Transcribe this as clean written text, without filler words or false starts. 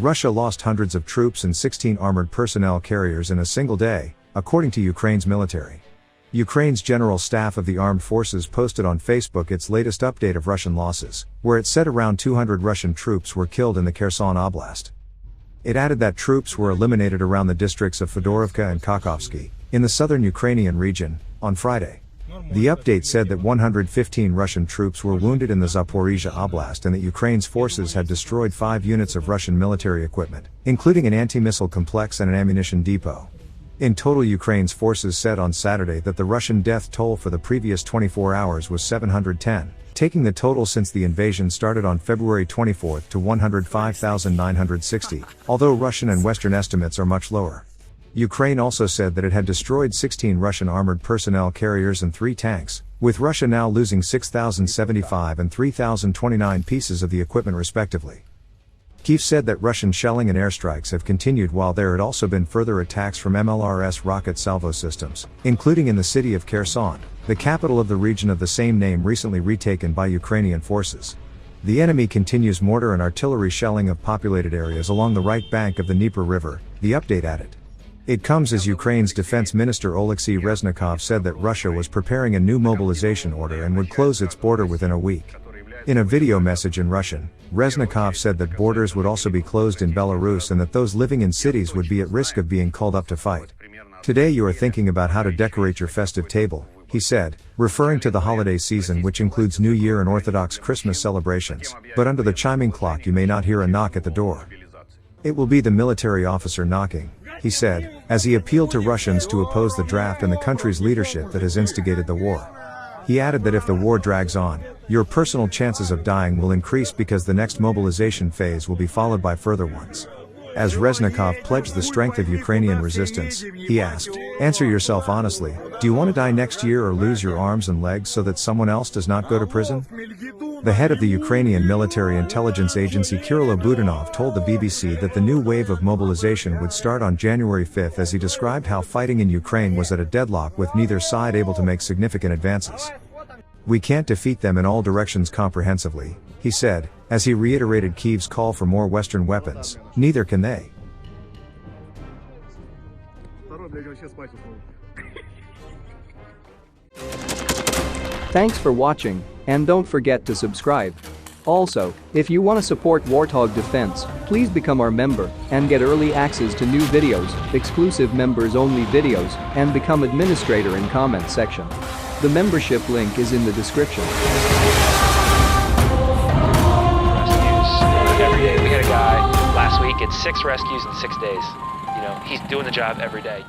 Russia lost hundreds of troops and 16 armored personnel carriers in a single day, according to Ukraine's military. Ukraine's General Staff of the Armed Forces posted on Facebook its latest update of Russian losses, where it said around 200 Russian troops were killed in the Kherson Oblast. It added that troops were eliminated around the districts of Fedorovka and Kakhovsky, in the southern Ukrainian region, on Friday. The update said that 115 Russian troops were wounded in the Zaporizhia Oblast and that Ukraine's forces had destroyed 5 units of Russian military equipment, including an anti-missile complex and an ammunition depot. In total, Ukraine's forces said on Saturday that the Russian death toll for the previous 24 hours was 710, taking the total since the invasion started on February 24 to 105,960, although Russian and Western estimates are much lower. Ukraine also said that it had destroyed 16 Russian armored personnel carriers and 3 tanks, with Russia now losing 6,075 and 3,029 pieces of the equipment respectively. Kyiv said that Russian shelling and airstrikes have continued while there had also been further attacks from MLRS rocket salvo systems, including in the city of Kherson, the capital of the region of the same name recently retaken by Ukrainian forces. The enemy continues mortar and artillery shelling of populated areas along the right bank of the Dnieper River, the update added. It comes as Ukraine's Defense Minister Oleksiy Reznikov said that Russia was preparing a new mobilization order and would close its border within a week. In a video message in Russian, Reznikov said that borders would also be closed in Belarus and that those living in cities would be at risk of being called up to fight. Today you are thinking about how to decorate your festive table, he said, referring to the holiday season which includes New Year and Orthodox Christmas celebrations, but under the chiming clock you may not hear a knock at the door. It will be the military officer knocking, he said, as he appealed to Russians to oppose the draft and the country's leadership that has instigated the war. He added that if the war drags on, your personal chances of dying will increase because the next mobilization phase will be followed by further ones. As Reznikov pledged the strength of Ukrainian resistance, he asked, "Answer yourself honestly, do you want to die next year or lose your arms and legs so that someone else does not go to prison?" The head of the Ukrainian military intelligence agency Kirill Budanov told the BBC that the new wave of mobilization would start on January 5 as he described how fighting in Ukraine was at a deadlock with neither side able to make significant advances. "We can't defeat them in all directions comprehensively," he said, as he reiterated Kyiv's call for more Western weapons. Neither can they. Thanks for watching, and don't forget to subscribe. Also, if you want to support Warthog Defense, please become our member and get early access to new videos, exclusive members-only videos, and become administrator in comment section. The membership link is in the description. Every day. We had a guy last week, it's 6 rescues in 6 days. He's doing the job every day.